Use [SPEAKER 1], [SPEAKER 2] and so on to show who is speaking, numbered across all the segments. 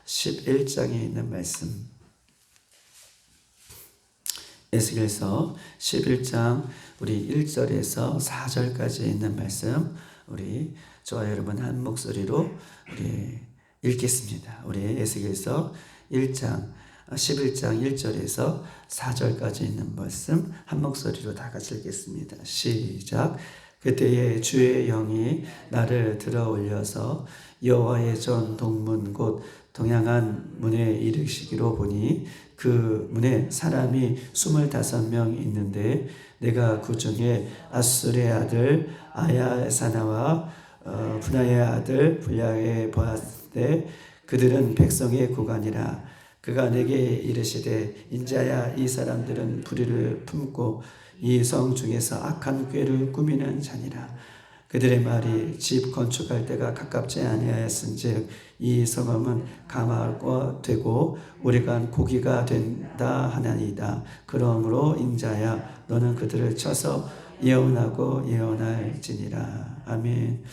[SPEAKER 1] 11장에 있는 말씀. 에스겔서 11장 우리 1절에서 4절까지 있는 말씀, 우리 저와 여러분 한 목소리로 우리 읽겠습니다. 우리 에스겔서 1장 11장 1절에서 4절까지 있는 말씀 한 목소리로 다 같이 읽겠습니다. 시작. 그때에 주의 영이 나를 들어 올려서 여호와의 전 동문 곧 동양한 문에 이르시기로 보니 그 문에 사람이 25명 있는데 내가 그 중에 아수르의 아들 아야사나와 분하의 아들 불랴에 보았을 때 그들은 백성의 구관이라. 그가 내게 이르시되 인자야, 이 사람들은 불의를 품고 이 성 중에서 악한 꾀를 꾸미는 자니라. 그들의 말이 집 건축할 때가 가깝지 아니하였은즉 이 성읍은 가마가 되고 오래간 고기가 된다 하나니이다. 그러므로 인자야, 너는 그들을 쳐서 예언하고 예언할지니라. 아멘.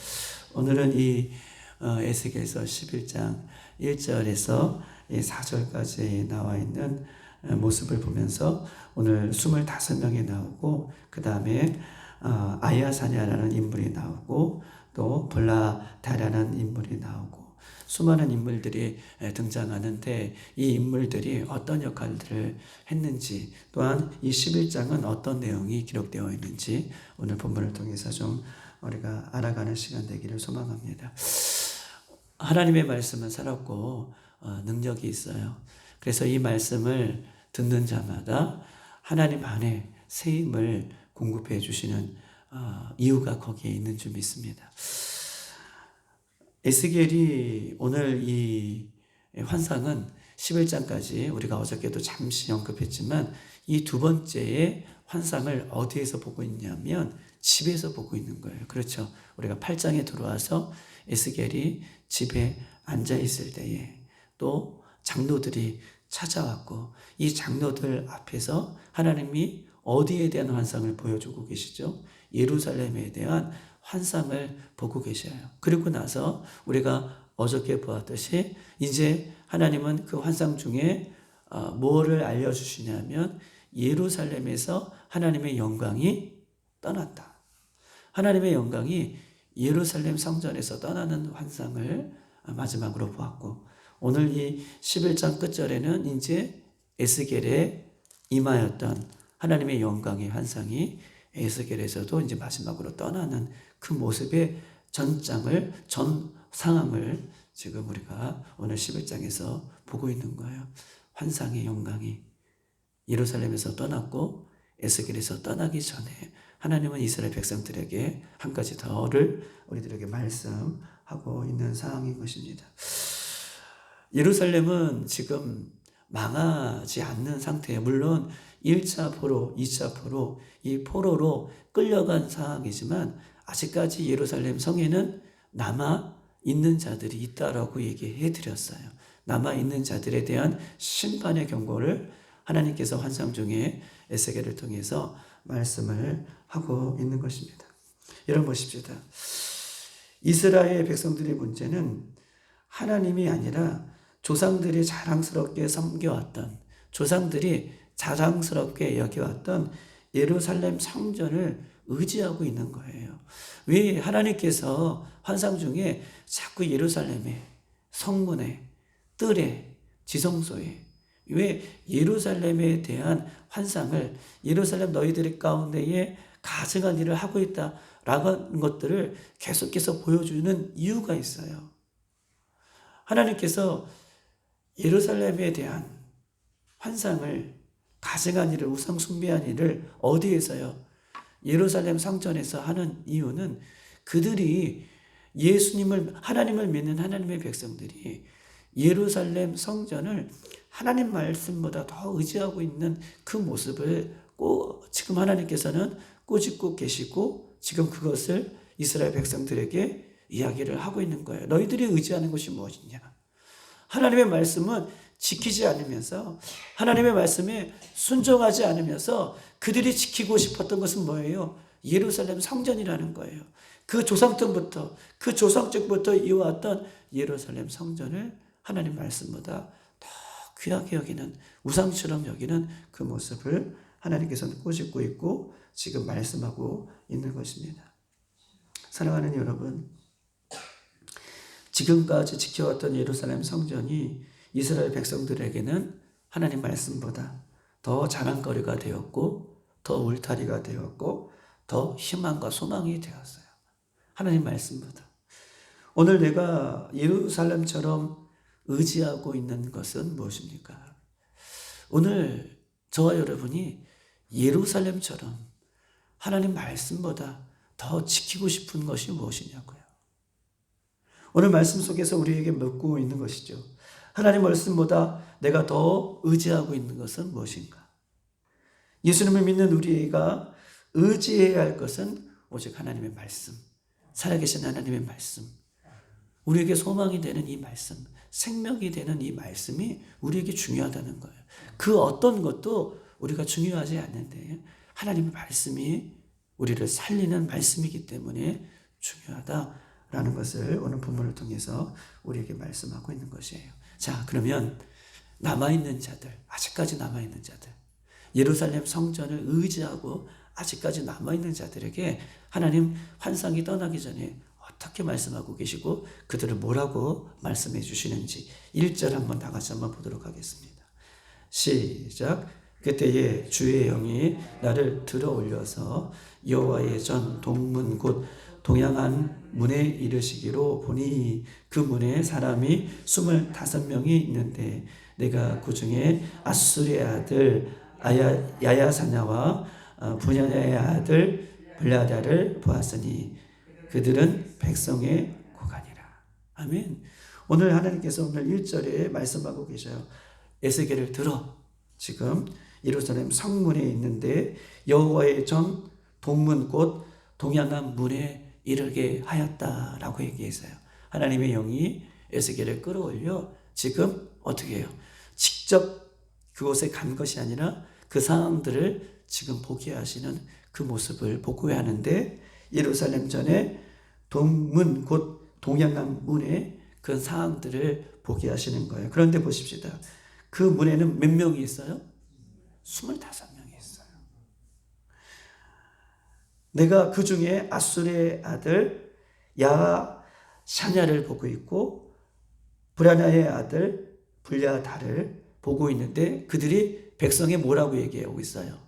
[SPEAKER 1] 오늘은 이 에스겔서 11장 1절에서 4절까지 나와 있는 모습을 보면서 오늘 25명이 나오고, 그 다음에 아야사냐라는 인물이 나오고, 또 볼라다라는 인물이 나오고, 수많은 인물들이 등장하는데 이 인물들이 어떤 역할들을 했는지, 또한 이 11장은 어떤 내용이 기록되어 있는지 오늘 본문을 통해서 좀 우리가 알아가는 시간 되기를 소망합니다. 하나님의 말씀은 살았고 능력이 있어요. 그래서 이 말씀을 듣는 자마다 하나님 안에 새 힘을 공급해 주시는 이유가 거기에 있는 줄 믿습니다. 에스겔이 오늘 이 환상은 11장까지 우리가 어저께도 잠시 언급했지만 이 두 번째의 환상을 어디에서 보고 있냐면 집에서 보고 있는 거예요. 그렇죠. 우리가 8장에 들어와서 에스겔이 집에 앉아 있을 때에 또 장로들이 찾아왔고, 이 장로들 앞에서 하나님이 어디에 대한 환상을 보여주고 계시죠? 예루살렘에 대한 환상을 보고 계셔요. 그리고 나서 우리가 어저께 보았듯이 이제 하나님은 그 환상 중에 뭐를 알려주시냐면 예루살렘에서 하나님의 영광이 떠났다. 하나님의 영광이 예루살렘 성전에서 떠나는 환상을 마지막으로 보았고, 오늘 이 11장 끝절에는 이제 에스겔에 임하였던 하나님의 영광의 환상이 에스겔에서도 이제 마지막으로 떠나는 그 모습의 전 상황을 지금 우리가 오늘 11장에서 보고 있는 거예요. 환상의 영광이 예루살렘에서 떠났고 에스겔에서 떠나기 전에 하나님은 이스라엘 백성들에게 한 가지 더를 우리들에게 말씀하고 있는 상황인 것입니다. 예루살렘은 지금 망하지 않는 상태예요. 물론 1차 포로, 2차 포로, 이 포로로 끌려간 상황이지만 아직까지 예루살렘 성에는 남아있는 자들이 있다라고 얘기해 드렸어요. 남아있는 자들에 대한 심판의 경고를 하나님께서 환상 중에 에스겔을 통해서 말씀을 하고 있는 것입니다. 여러분 보십시다. 이스라엘 백성들의 문제는 하나님이 아니라 조상들이 자랑스럽게 섬겨왔던, 조상들이 자랑스럽게 여겨왔던 예루살렘 성전을 의지하고 있는 거예요. 왜 하나님께서 환상 중에 자꾸 예루살렘에, 성문에, 뜰에, 지성소에, 왜 예루살렘에 대한 환상을, 예루살렘 너희들의 가운데에 가증한 일을 하고 있다라는 것들을 계속해서 보여주는 이유가 있어요. 하나님께서 예루살렘에 대한 환상을, 가증한 일을, 우상 숭배한 일을 어디에서요? 예루살렘 성전에서 하는 이유는 그들이 예수님을, 하나님을 믿는 하나님의 백성들이 예루살렘 성전을 하나님 말씀보다 더 의지하고 있는 그 모습을 지금 하나님께서는 꾸짖고 계시고, 지금 그것을 이스라엘 백성들에게 이야기를 하고 있는 거예요. 너희들이 의지하는 것이 무엇이냐? 하나님의 말씀은 지키지 않으면서, 하나님의 말씀에 순종하지 않으면서 그들이 지키고 싶었던 것은 뭐예요? 예루살렘 성전이라는 거예요. 그 조상 때부터, 그 조상 쪽부터 이어왔던 예루살렘 성전을 하나님 말씀보다 더 귀하게 여기는, 우상처럼 여기는 그 모습을 하나님께서는 꾸짖고 있고 지금 말씀하고 있는 것입니다. 사랑하는 여러분, 지금까지 지켜왔던 예루살렘 성전이 이스라엘 백성들에게는 하나님 말씀보다 더 자랑거리가 되었고, 더 울타리가 되었고, 더 희망과 소망이 되었어요. 하나님 말씀보다. 오늘 내가 예루살렘처럼 의지하고 있는 것은 무엇입니까? 오늘 저와 여러분이 예루살렘처럼 하나님 말씀보다 더 지키고 싶은 것이 무엇이냐고요. 오늘 말씀 속에서 우리에게 묻고 있는 것이죠. 하나님 말씀보다 내가 더 의지하고 있는 것은 무엇인가? 예수님을 믿는 우리가 의지해야 할 것은 오직 하나님의 말씀, 살아계신 하나님의 말씀, 우리에게 소망이 되는 이 말씀, 생명이 되는 이 말씀이 우리에게 중요하다는 거예요. 그 어떤 것도 우리가 중요하지 않는데 하나님의 말씀이 우리를 살리는 말씀이기 때문에 중요하다라는 것을 오늘 본문을 통해서 우리에게 말씀하고 있는 것이에요. 자, 그러면 남아있는 자들, 아직까지 남아있는 자들, 예루살렘 성전을 의지하고 아직까지 남아있는 자들에게 하나님 환상이 떠나기 전에 어떻게 말씀하고 계시고 그들을 뭐라고 말씀해 주시는지 1절 한번 다 같이 한번 보도록 하겠습니다. 시작. 그때에 주의 영이 나를 들어 올려서 여호와의 전 동문 곧 동양한 문에 이르시기로 보니 그 문에 사람이 25명이 있는데 내가 그 중에 아수르의 아들 야야사냐와 분야의 아들 블라다를 보았으니 그들은 백성의 고관이라. 아멘. 오늘 하나님께서 오늘 1절에 말씀하고 계셔요. 에스겔을 들어 지금 예루살렘 성문에 있는데 여호와의 전 동문 곧 동양한 문에 이르게 하였다라고 얘기했어요. 하나님의 영이 에스겔을 끌어올려 지금 어떻게 해요? 직접 그곳에 간 것이 아니라 그 상황들을 지금 보게 하시는 그 모습을 보고야 하는데 예루살렘 전에 동문 곧 동양한 문에 그 상황들을 보게 하시는 거예요. 그런데 보십시다. 그 문에는 몇 명이 있어요? 25명이 있어요. 내가 그 중에 아수르의 아들 야샤냐를 보고 있고 브라나의 아들 블야다를 보고 있는데 그들이 백성의 뭐라고 얘기하고 있어요?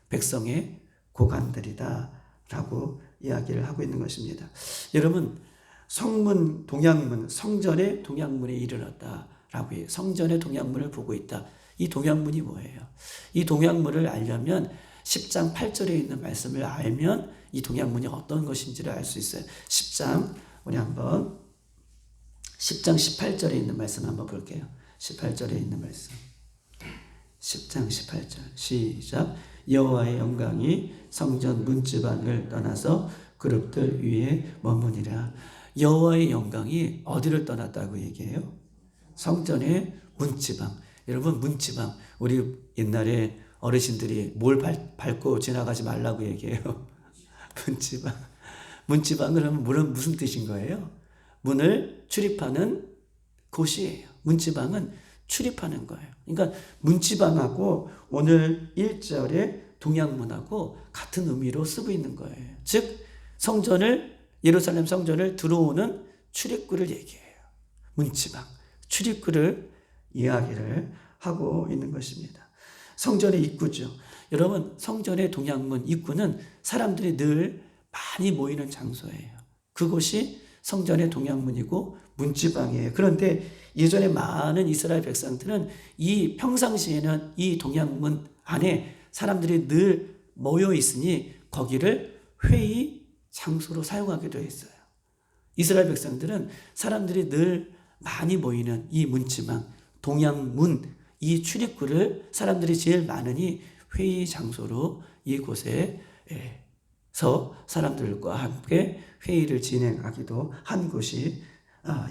[SPEAKER 1] 백성의 고관들이다 라고 이야기를 하고 있는 것입니다. 여러분, 성문, 동양문, 성전의 동양문에 이르렀다 라고 해요. 성전의 동양문을 보고 있다. 이 동양문이 뭐예요? 이 동양문을 알려면 10장 8절에 있는 말씀을 알면 이 동양문이 어떤 것인지를 알 수 있어요. 10장 우리 한번 10장 18절에 있는 말씀 한번 볼게요. 18절에 있는 말씀. 10장 18절 시작. 여호와의 영광이 성전 문지방을 떠나서 그룹들 위에 머무니라. 여호와의 영광이 어디를 떠났다고 얘기해요? 성전의 문지방. 여러분, 문지방, 우리 옛날에 어르신들이 뭘 밟고 지나가지 말라고 얘기해요? 문지방. 문지방 그러면 무슨 뜻인 거예요? 문을 출입하는 곳이에요. 문지방은 출입하는 거예요. 그러니까 문지방하고 오늘 1절의 동양문하고 같은 의미로 쓰고 있는 거예요. 즉 예루살렘 성전을 들어오는 출입구를 얘기해요. 문지방, 출입구를 이야기를 하고 있는 것입니다. 성전의 입구죠. 여러분, 성전의 동양문 입구는 사람들이 늘 많이 모이는 장소예요. 그곳이 성전의 동양문이고 문지방이에요. 그런데 예전에 많은 이스라엘 백성들은 이 평상시에는 이 동양문 안에 사람들이 늘 모여 있으니 거기를 회의 장소로 사용하기도 했어요. 이스라엘 백성들은 사람들이 늘 많이 모이는 이 문지방, 동양문, 이 출입구를 사람들이 제일 많으니 회의 장소로 이곳에서 사람들과 함께 회의를 진행하기도 한 곳이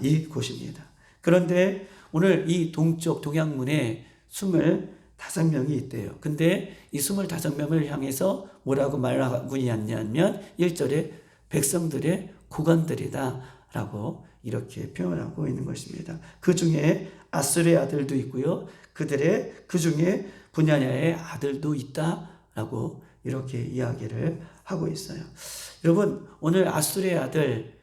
[SPEAKER 1] 이곳입니다. 그런데 오늘 이 동쪽 동양문에 25명이 있대요. 근데 이 25명을 향해서 뭐라고 말하고 있냐면 1절에 백성들의 고관들이다 라고 이렇게 표현하고 있는 것입니다. 그 중에 아수르의 아들도 있고요. 그 중에 분야냐의 아들도 있다라고 이렇게 이야기를 하고 있어요. 여러분, 오늘 아수르의 아들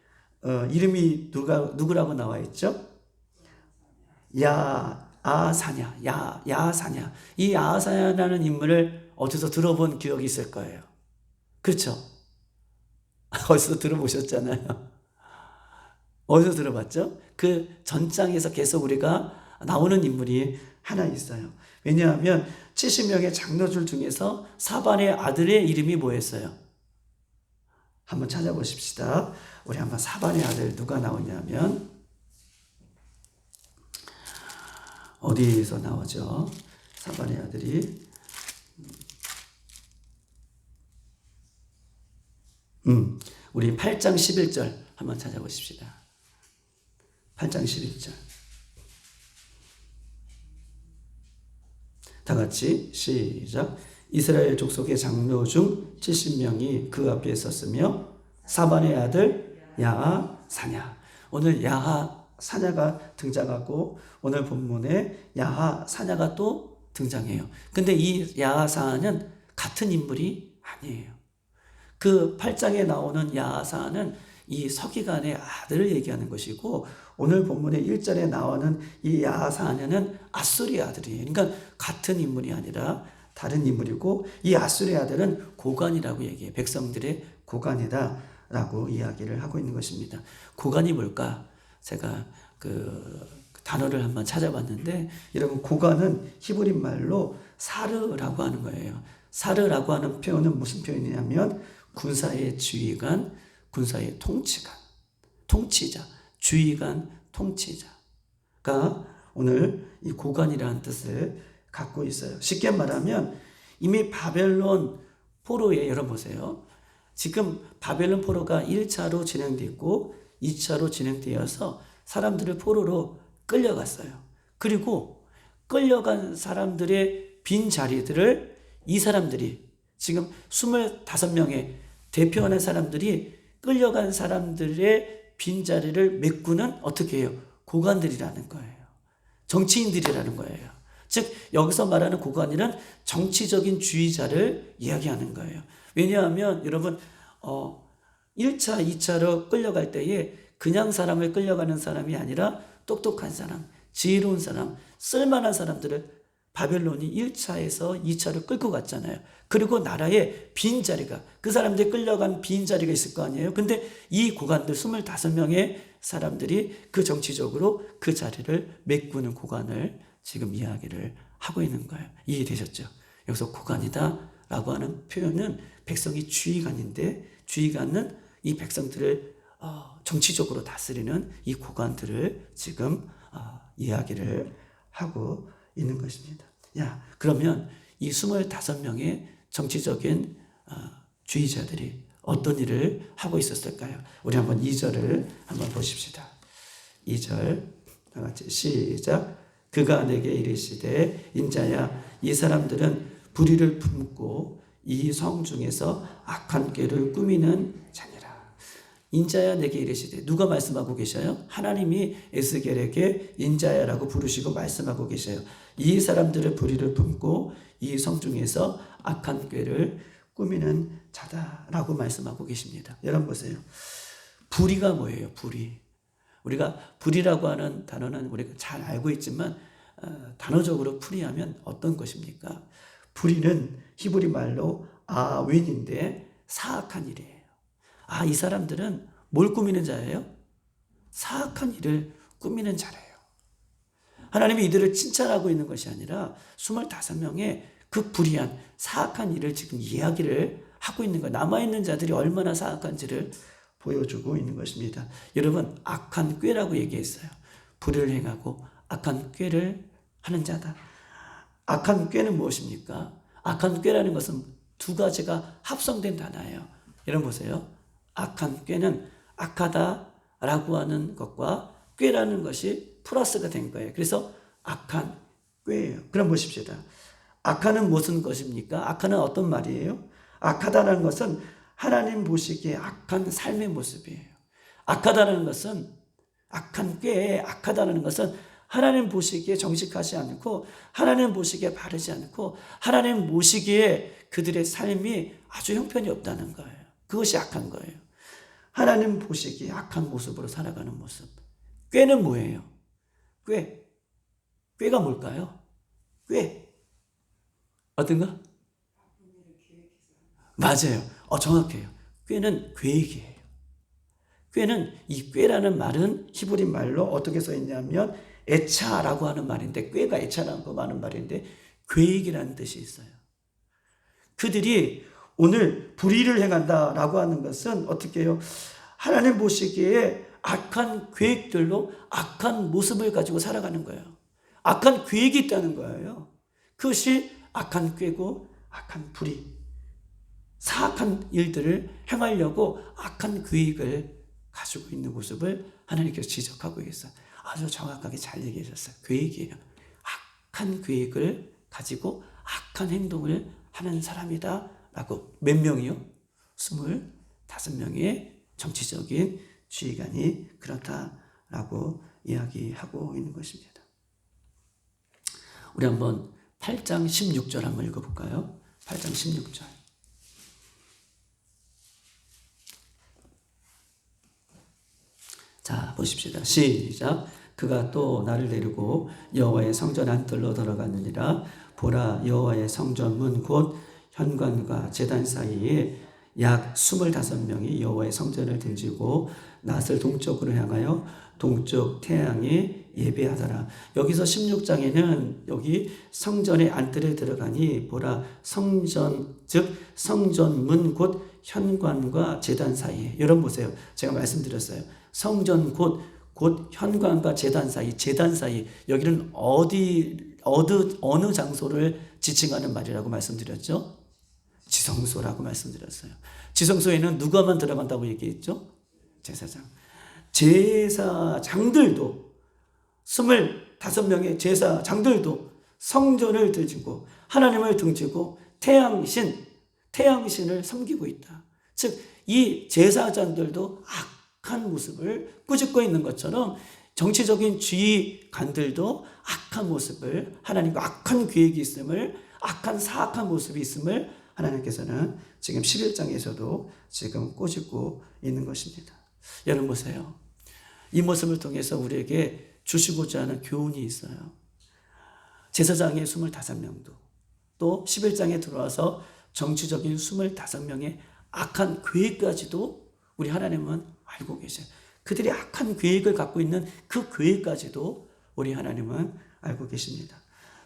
[SPEAKER 1] 이름이 누구라고 나와 있죠? 야아사냐. 야아사냐. 이 야아사냐라는 인물을 어디서 들어본 기억이 있을 거예요. 그렇죠? 어디서 들어보셨잖아요. 어디서 들어봤죠? 그 전장에서 계속 우리가 나오는 인물이 하나 있어요. 왜냐하면 70명의 장로들 중에서 사반의 아들의 이름이 뭐였어요? 한번 찾아보십시다. 우리 한번 사반의 아들 누가 나오냐면 어디에서 나오죠? 사반의 아들이 우리 8장 11절 한번 찾아보십시다. 8장 11절. 다 같이 시작. 이스라엘 족속의 장로 중 70명이 그 앞에 섰으며 사반의 아들 야하사냐. 오늘 야하사냐가 등장하고 오늘 본문에 야하사냐가 또 등장해요. 근데 이 야하사냐는 같은 인물이 아니에요. 그 8장에 나오는 야하사는 이 서기관의 아들을 얘기하는 것이고 오늘 본문의 1절에 나오는 이 야하사냐는 아수르의 아들이에요. 그러니까 같은 인물이 아니라 다른 인물이고 이 아수르의 아들은 고관이라고 얘기해요. 백성들의 고관이다라고 이야기를 하고 있는 것입니다. 고관이 뭘까? 제가 그 단어를 한번 찾아봤는데 여러분 고관은 히브리 말로 사르라고 하는 거예요. 사르라고 하는 표현은 무슨 표현이냐면 군사의 지휘관, 군사의 통치관, 통치자, 지휘관, 통치자가 오늘 이 고관이라는 뜻을 갖고 있어요. 쉽게 말하면 이미 바벨론 포로에 여러분 보세요. 지금 바벨론 포로가 1차로 진행됐고 2차로 진행되어서 사람들을 포로로 끌려갔어요. 그리고 끌려간 사람들의 빈 자리들을 이 사람들이 지금 25명의 대표하는 사람들이 끌려간 사람들의 빈자리를 메꾸는 어떻게 해요? 고관들이라는 거예요. 정치인들이라는 거예요. 즉 여기서 말하는 고관이란 정치적인 주의자를 이야기하는 거예요. 왜냐하면 여러분 1차, 2차로 끌려갈 때에 그냥 사람을 끌려가는 사람이 아니라 똑똑한 사람, 지혜로운 사람, 쓸만한 사람들을 바벨론이 1차에서 2차로 끌고 갔잖아요. 그리고 나라에 빈자리가 그 사람들이 끌려간 빈자리가 있을 거 아니에요. 근데 이 고관들 25명의 사람들이 그 정치적으로 그 자리를 메꾸는 고관을 지금 이야기를 하고 있는 거예요. 이해되셨죠? 여기서 고관이다 라고 하는 표현은 백성이 주의관인데 주의관은 이 백성들을 정치적으로 다스리는 이 고관들을 지금 이야기를 하고 있는 것입니다. 그러면 이 25명의 정치적인 주의자들이 어떤 일을 하고 있었을까요? 우리 한번 2절을 한번 보십시다. 2절 다 같이 시작. 그가 내게 이르시되 인자야 이 사람들은 불의를 품고 이 성 중에서 악한 꾀를 꾸미는 자니라. 인자야 내게 이르시되 누가 말씀하고 계셔요? 하나님이 에스겔에게 인자야라고 부르시고 말씀하고 계셔요. 이 사람들의 불의를 품고 이 성 중에서 악한 꾀를 꾸미는 자다라고 말씀하고 계십니다. 여러분 보세요. 불의가 뭐예요? 불의. 우리가 불의라고 하는 단어는 우리가 잘 알고 있지만 단어적으로 풀이하면 어떤 것입니까? 불의는 히브리 말로 아윈인데 사악한 일이에요. 이 사람들은 뭘 꾸미는 자예요? 사악한 일을 꾸미는 자래요. 하나님이 이들을 칭찬하고 있는 것이 아니라 25명의 그 불의한 사악한 일을 지금 이야기를 하고 있는 거예요. 남아있는 자들이 얼마나 사악한지를 보여주고 있는 것입니다. 여러분 악한 꾀라고 얘기했어요. 불의를 행하고 악한 꾀를 하는 자다. 악한 꾀는 무엇입니까? 악한 꾀라는 것은 두 가지가 합성된 단어예요. 여러분 보세요. 악한 꾀는 악하다라고 하는 것과 꾀라는 것이 플러스가 된 거예요. 그래서 악한 꾀예요. 그럼 보십시다. 악하는 무슨 것입니까? 악하는 어떤 말이에요? 악하다는 것은 하나님 보시기에 악한 삶의 모습이에요. 악하다는 것은, 악한 꾀에 악하다는 것은 하나님 보시기에 정직하지 않고 하나님 보시기에 바르지 않고 하나님 보시기에 그들의 삶이 아주 형편이 없다는 거예요. 그것이 악한 거예요. 하나님 보시기에 악한 모습으로 살아가는 모습. 꾀는 뭐예요? 꾀가 뭘까요? 꾀. 어떤가? 맞아요. 정확해요. 꾀는 계획이에요. 꾀는, 이 꾀라는 말은 히브리 말로 어떻게 써 있냐면 애차라고 하는 말인데, 꾀가 애차라고 하는 말인데 계획이라는 뜻이 있어요. 그들이 오늘 불의를 행한다라고 하는 것은 어떻게 해요? 하나님 보시기에 악한 계획들로 악한 모습을 가지고 살아가는 거예요. 악한 계획이 있다는 거예요. 그것이 악한 꾀고 악한 불의, 사악한 일들을 행하려고 악한 계획을 가지고 있는 모습을 하나님께서 지적하고 계세요. 아주 정확하게 잘 얘기하셨어요. 계획이에요. 악한 계획을 가지고 악한 행동을 하는 사람이다 라고. 몇 명이요? 25명의 정치적인 지휘관이 그렇다라고 이야기하고 있는 것입니다. 우리 한번 8장 16절 한번 읽어볼까요? 8장 16절. 자, 보십시다. 시작. 그가 또 나를 데리고 여호와의 성전 안뜰로 들어갔느니라. 보라, 여호와의 성전 문 곧 현관과 제단 사이에 약 25명이 여호와의 성전을 등지고 낫을 동쪽으로 향하여 동쪽 태양에 예배하더라. 여기서 16장에는 여기 성전의 안뜰에 들어가니 보라, 성전 즉 성전문 곧 현관과 제단 사이에. 여러분 보세요. 제가 말씀드렸어요. 성전 곧 현관과 제단 사이. 여기는 어느 장소를 지칭하는 말이라고 말씀드렸죠? 지성소라고 말씀드렸어요. 지성소에는 누가만 들어간다고 얘기했죠? 제사장. 제사장들도 25명의 제사장들도 성전을 등지고 하나님을 등지고 태양신을 섬기고 있다. 즉 이 제사장들도 악한 모습을 꾸짖고 있는 것처럼 정치적인 지휘관들도 악한 모습을, 하나님과 악한 계획이 있음을, 악한 사악한 모습이 있음을 하나님께서는 지금 11장에서도 지금 꾸짖고 있는 것입니다. 여러분 보세요. 이 모습을 통해서 우리에게 주시고자 하는 교훈이 있어요. 제사장의 25명도 또 11장에 들어와서 정치적인 25명의 악한 계획까지도 우리 하나님은 알고 계셔요. 그들이 악한 계획을 갖고 있는 그 계획까지도 우리 하나님은 알고 계십니다.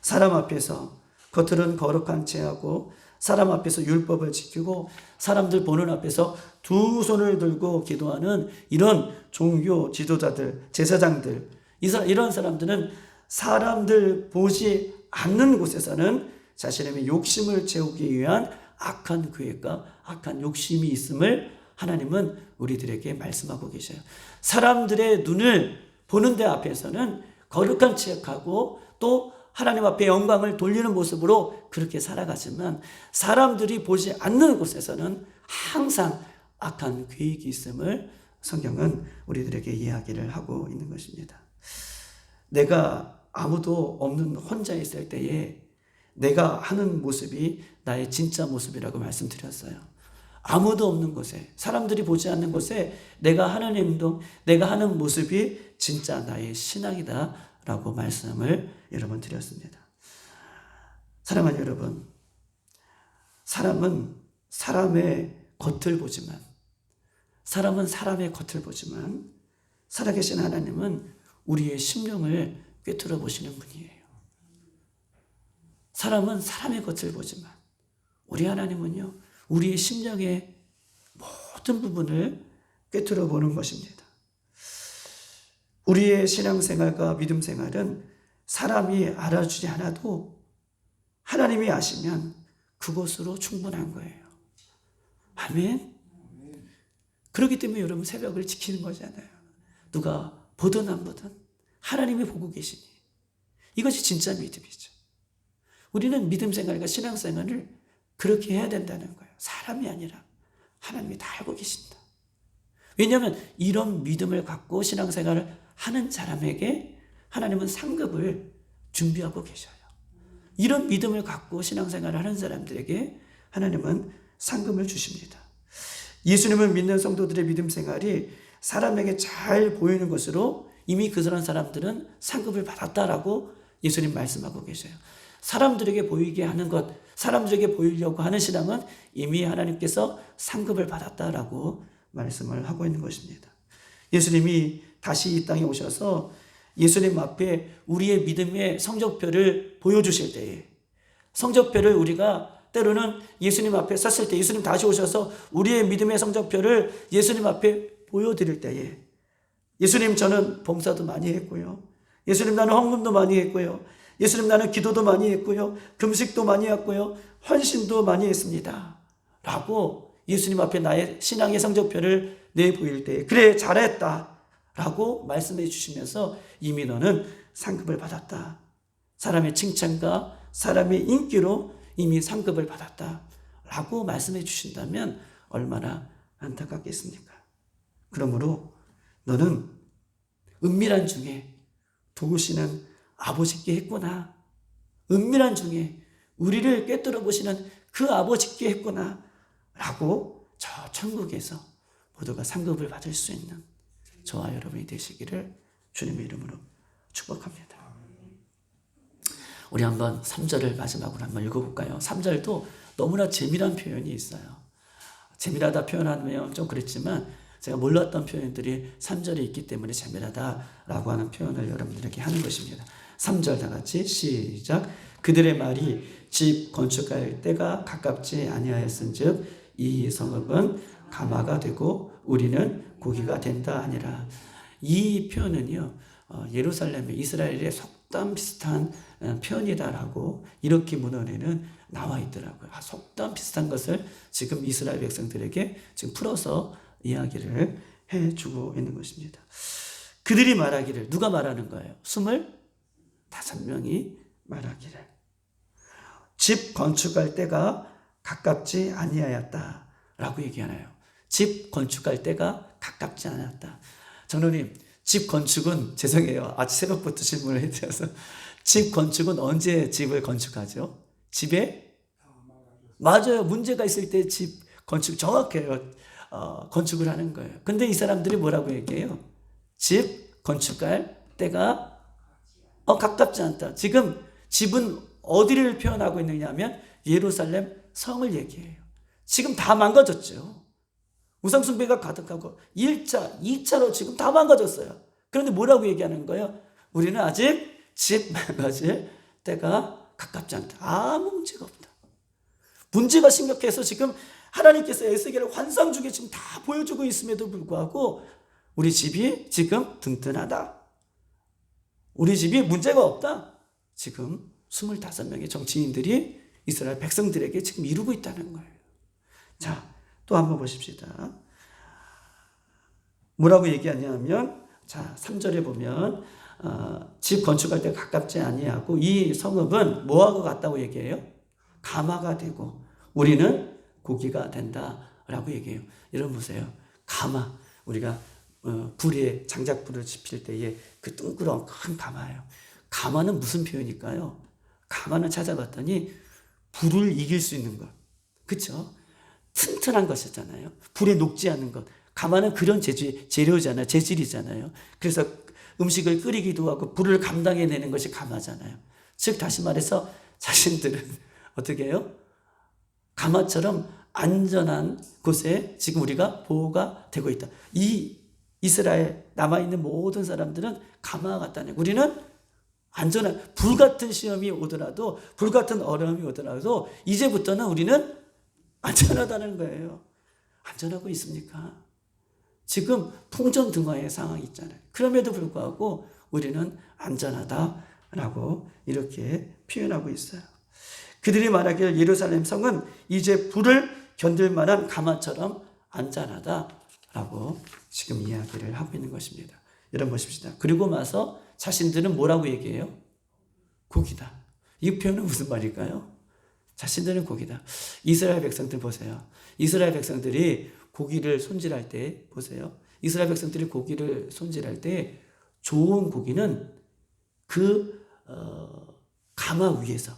[SPEAKER 1] 사람 앞에서 겉으로는 거룩한 체하고 사람 앞에서 율법을 지키고 사람들 보는 앞에서 두 손을 들고 기도하는 이런 종교 지도자들, 제사장들, 이런 사람들은 사람들 보지 않는 곳에서는 자신의 욕심을 채우기 위한 악한 계획과 악한 욕심이 있음을 하나님은 우리들에게 말씀하고 계셔요. 사람들의 눈을 보는 데 앞에서는 거룩한 체하고 또 하나님 앞에 영광을 돌리는 모습으로 그렇게 살아가지만 사람들이 보지 않는 곳에서는 항상 악한 계획이 있음을 성경은 우리들에게 이야기를 하고 있는 것입니다. 내가 아무도 없는 혼자 있을 때에 내가 하는 모습이 나의 진짜 모습이라고 말씀드렸어요. 아무도 없는 곳에, 사람들이 보지 않는 곳에 내가 하는 행동, 내가 하는 모습이 진짜 나의 신앙이다 라고 말씀을 여러분 드렸습니다. 사랑하는 여러분, 사람은 사람의 겉을 보지만 살아계신 하나님은 우리의 심령을 꿰뚫어 보시는 분이에요. 사람은 사람의 겉을 보지만 우리 하나님은요, 우리의 심령의 모든 부분을 꿰뚫어 보는 것입니다. 우리의 신앙생활과 믿음생활은 사람이 알아주지 않아도 하나님이 아시면 그것으로 충분한 거예요. 아멘. 그렇기 때문에 여러분 새벽을 지키는 거잖아요. 누가 보든 안 보든 하나님이 보고 계시니 이것이 진짜 믿음이죠. 우리는 믿음생활과 신앙생활을 그렇게 해야 된다는 거예요. 사람이 아니라 하나님이 다 알고 계신다. 왜냐하면 이런 믿음을 갖고 신앙생활을 하는 사람에게 하나님은 상급을 준비하고 계셔요. 이런 믿음을 갖고 신앙생활을 하는 사람들에게 하나님은 상급을 주십니다. 예수님을 믿는 성도들의 믿음 생활이 사람에게 잘 보이는 것으로 이미 그런 사람들은 상급을 받았다라고 예수님 말씀하고 계셔요. 사람들에게 보이게 하는 것, 사람들에게 보이려고 하는 신앙은 이미 하나님께서 상급을 받았다라고 말씀을 하고 있는 것입니다. 예수님이 다시 이 땅에 오셔서 예수님 앞에 우리의 믿음의 성적표를 보여주실 때에, 성적표를 우리가 때로는 예수님 앞에 섰을 때, 예수님 다시 오셔서 우리의 믿음의 성적표를 예수님 앞에 보여드릴 때에, 예수님 저는 봉사도 많이 했고요, 예수님 나는 헌금도 많이 했고요, 예수님 나는 기도도 많이 했고요, 금식도 많이 했고요, 헌신도 많이 했습니다 라고 예수님 앞에 나의 신앙의 성적표를 내보일 때, 그래 잘했다 라고 말씀해 주시면서 이미 너는 상급을 받았다, 사람의 칭찬과 사람의 인기로 이미 상급을 받았다 라고 말씀해 주신다면 얼마나 안타깝겠습니까? 그러므로 너는 은밀한 중에 도우시는 아버지께 했구나, 은밀한 중에 우리를 꿰뚫어 보시는 그 아버지께 했구나 라고 저 천국에서 모두가 상급을 받을 수 있는 저와 여러분이 되시기를 주님의 이름으로 축복합니다. 우리 한번 3절을 마지막으로 한번 읽어볼까요? 3절도 너무나 재미난 표현이 있어요. 재미나다 표현하면 좀 그랬지만 제가 몰랐던 표현들이 3절에 있기 때문에 재미나다라고 하는 표현을 여러분들에게 하는 것입니다. 3절 다 같이 시작. 그들의 말이 집 건축할 때가 가깝지 아니하였은즉 이 성읍은 가마가 되고 우리는 고기가 된다 하니라. 이 표현은요, 예루살렘의 이스라엘의 속담 비슷한 표현이다라고 이렇게 문헌에는 나와 있더라고요. 속담 비슷한 것을 지금 이스라엘 백성들에게 지금 풀어서 이야기를 해주고 있는 것입니다. 그들이 말하기를, 누가 말하는 거예요? 25명이 말하기를 집 건축할 때가 가깝지 아니하였다 라고 얘기하나요? 집 건축할 때가 가깝지 않았다. 장로님, 집 건축은, 죄송해요, 아주 새벽부터 질문을 해드려서, 집 건축은 언제 집을 건축하죠? 집에? 맞아요. 문제가 있을 때 집 건축 정확해요. 건축을 하는 거예요. 근데 이 사람들이 뭐라고 얘기해요? 집 건축할 때가 가깝지 않다. 지금 집은 어디를 표현하고 있느냐면 예루살렘 성을 얘기해요. 지금 다 망가졌죠. 우상숭배가 가득하고 1차, 2차로 지금 다 망가졌어요. 그런데 뭐라고 얘기하는 거예요? 우리는 아직 집 망가질 때가 가깝지 않다. 아무 문제가 없다. 문제가 심각해서 지금 하나님께서 에스겔을 환상 중에 지금 다 보여주고 있음에도 불구하고 우리 집이 지금 든든하다, 우리 집이 문제가 없다, 지금 25명의 정치인들이 이스라엘 백성들에게 지금 이루고 있다는 거예요. 자, 또 한번 보십시다. 뭐라고 얘기하냐면, 자, 3절에 보면 집 건축할 때 가깝지 아니하고 이 성읍은 뭐하고 같다고 얘기해요? 가마가 되고 우리는 고기가 된다라고 얘기해요. 여러분 보세요. 가마, 우리가 불에 장작불을 지필 때에 그 둥그런 큰 가마예요. 가마는 무슨 표현일까요? 가마는 찾아봤더니 불을 이길 수 있는 것, 그렇죠? 튼튼한 것이잖아요. 불에 녹지 않는 것. 가마는 그런 재료잖아요. 재질이잖아요. 그래서 음식을 끓이기도 하고 불을 감당해내는 것이 가마잖아요. 즉 다시 말해서 자신들은 어떻게 해요? 가마처럼 안전한 곳에 지금 우리가 보호가 되고 있다. 이 이스라엘 남아있는 모든 사람들은 가마와 같다는, 우리는 안전한, 불같은 시험이 오더라도, 불같은 어려움이 오더라도 이제부터는 우리는 안전하다는 거예요. 안전하고 있습니까? 지금 풍전등화의 상황이 있잖아요. 그럼에도 불구하고 우리는 안전하다라고 이렇게 표현하고 있어요. 그들이 말하기를 예루살렘 성은 이제 불을 견딜 만한 가마처럼 안전하다라고 지금 이야기를 하고 있는 것입니다. 여러분 보십시다. 그리고 나서 자신들은 뭐라고 얘기해요? 고기다. 이 표현은 무슨 말일까요? 자신들은 고기다. 이스라엘 백성들 보세요. 이스라엘 백성들이 고기를 손질할 때 보세요. 이스라엘 백성들이 고기를 손질할 때 좋은 고기는 그 가마 위에서,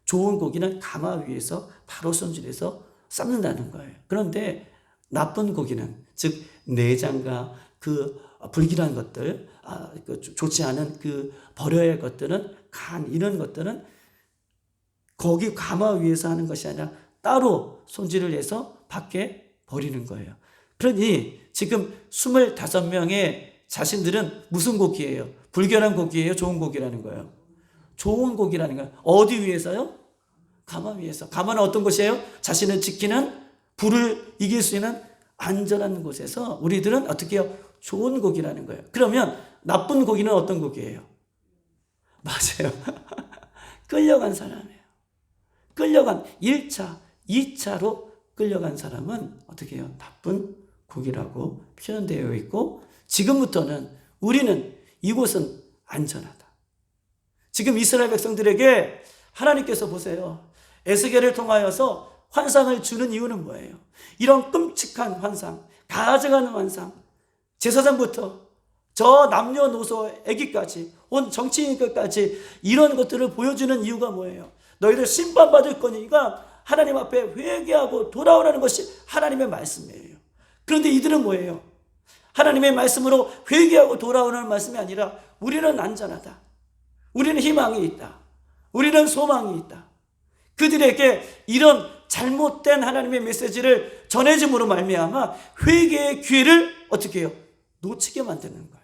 [SPEAKER 1] 좋은 고기는 가마 위에서 바로 손질해서 삶는다는 거예요. 그런데 나쁜 고기는, 즉 내장과 그 불길한 것들, 좋지 않은 그 버려야 할 것들은, 간 이런 것들은 거기 가마 위에서 하는 것이 아니라 따로 손질을 해서 밖에 버리는 거예요. 그러니 지금 25명의 자신들은 무슨 고기예요? 불결한 고기예요? 좋은 고기라는 거예요? 좋은 고기라는 거예요. 어디 위에서요? 가마 위에서. 가마는 어떤 곳이에요? 자신을 지키는, 불을 이길 수 있는 안전한 곳에서 우리들은 어떻게 해요? 좋은 고기라는 거예요. 그러면 나쁜 고기는 어떤 고기예요? 맞아요. 끌려간 사람이에요. 끌려간 1차, 2차로 끌려간 사람은 어떻게 해요? 나쁜 고기라고 표현되어 있고, 지금부터는 우리는 이곳은 안전하다. 지금 이스라엘 백성들에게 하나님께서 보세요. 에스겔을 통하여서 환상을 주는 이유는 뭐예요? 이런 끔찍한 환상, 가증하는 환상, 제사장부터 저 남녀노소 애기까지 온 정치인까지 이런 것들을 보여주는 이유가 뭐예요? 너희들 심판받을 거니까 하나님 앞에 회개하고 돌아오라는 것이 하나님의 말씀이에요. 그런데 이들은 뭐예요? 하나님의 말씀으로 회개하고 돌아오는 말씀이 아니라 우리는 안전하다, 우리는 희망이 있다, 우리는 소망이 있다. 그들에게 이런 잘못된 하나님의 메시지를 전해줌으로 말미암아 회개의 기회를 어떻게 해요? 놓치게 만드는 거예요.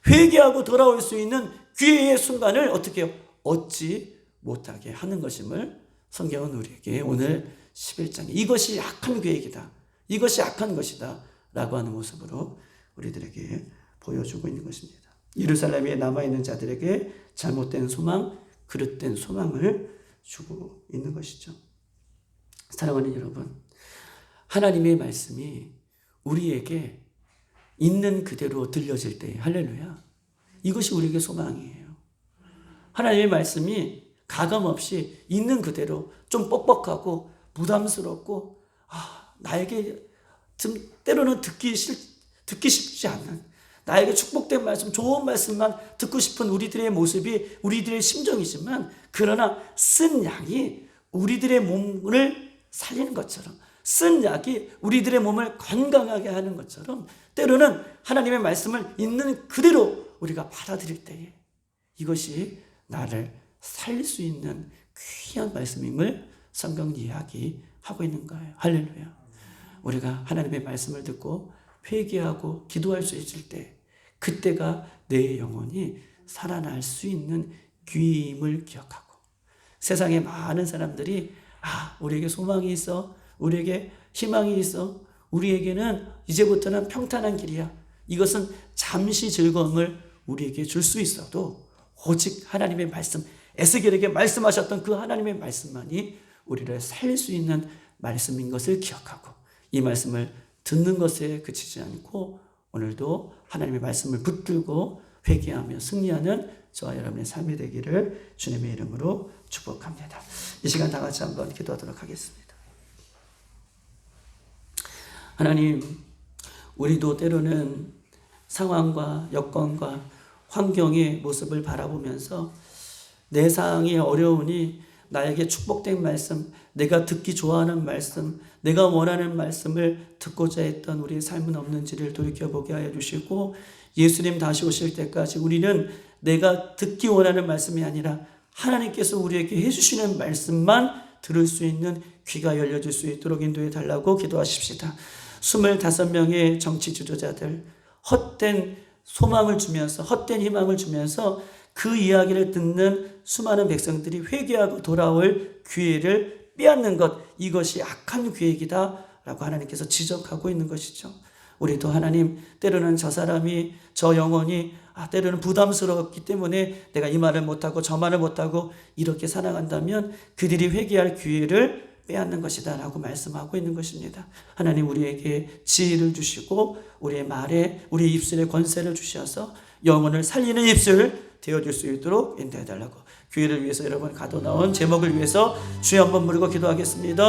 [SPEAKER 1] 회개하고 돌아올 수 있는 기회의 순간을 어떻게 해요? 얻지 못하게 하는 것임을 성경은 우리에게 오늘 11장에 이것이 악한 계획이다, 이것이 악한 것이다 라고 하는 모습으로 우리들에게 보여주고 있는 것입니다. 예루살렘에 남아있는 자들에게 잘못된 소망, 그릇된 소망을 주고 있는 것이죠. 사랑하는 여러분, 하나님의 말씀이 우리에게 있는 그대로 들려질 때, 할렐루야, 이것이 우리에게 소망이에요. 하나님의 말씀이 가감없이 있는 그대로 좀 뻑뻑하고 부담스럽고 나에게 때로는 듣기 쉽지 않는, 나에게 축복된 말씀, 좋은 말씀만 듣고 싶은 우리들의 모습이 우리들의 심정이지만, 그러나 쓴 약이 우리들의 몸을 살리는 것처럼, 쓴 약이 우리들의 몸을 건강하게 하는 것처럼, 때로는 하나님의 말씀을 있는 그대로 우리가 받아들일 때에 이것이 나를 살릴 수 있는 귀한 말씀임을 성경은 이야기하고 있는 거예요. 할렐루야. 우리가 하나님의 말씀을 듣고 회개하고 기도할 수 있을 때, 그때가 내 영혼이 살아날 수 있는 기회임을 기억하고, 세상에 많은 사람들이 우리에게 소망이 있어, 우리에게 희망이 있어, 우리에게는 이제부터는 평탄한 길이야, 이것은 잠시 즐거움을 우리에게 줄 수 있어도 오직 하나님의 말씀, 에스겔에게 말씀하셨던 그 하나님의 말씀만이 우리를 살릴 수 있는 말씀인 것을 기억하고, 이 말씀을 듣는 것에 그치지 않고 오늘도 하나님의 말씀을 붙들고 회개하며 승리하는 저와 여러분의 삶이 되기를 주님의 이름으로 축복합니다. 이 시간 다 같이 한번 기도하도록 하겠습니다. 하나님, 우리도 때로는 상황과 여건과 환경의 모습을 바라보면서 내 상황이 어려우니 나에게 축복된 말씀, 내가 듣기 좋아하는 말씀, 내가 원하는 말씀을 듣고자 했던 우리의 삶은 없는지를 돌이켜보게 하여 주시고, 예수님 다시 오실 때까지 우리는 내가 듣기 원하는 말씀이 아니라 하나님께서 우리에게 해주시는 말씀만 들을 수 있는 귀가 열려질 수 있도록 인도해 달라고 기도하십시다. 25명의 정치 지도자들, 헛된 소망을 주면서, 헛된 희망을 주면서 그 이야기를 듣는 수많은 백성들이 회개하고 돌아올 기회를 빼앗는 것, 이것이 악한 계획이다 라고 하나님께서 지적하고 있는 것이죠. 우리도 하나님, 때로는 저 사람이, 저 영혼이 때로는 부담스럽기 때문에 내가 이 말을 못하고 저 말을 못하고 이렇게 살아간다면 그들이 회개할 기회를 빼앗는 것이다 라고 말씀하고 있는 것입니다. 하나님, 우리에게 지혜를 주시고 우리의 말에, 우리 입술에 권세를 주셔서 영혼을 살리는 입술 되어줄 수 있도록 인도해달라고, 교회를 위해서 여러분 가둬 나온 제목을 위해서 주여 한번 부르고 기도하겠습니다.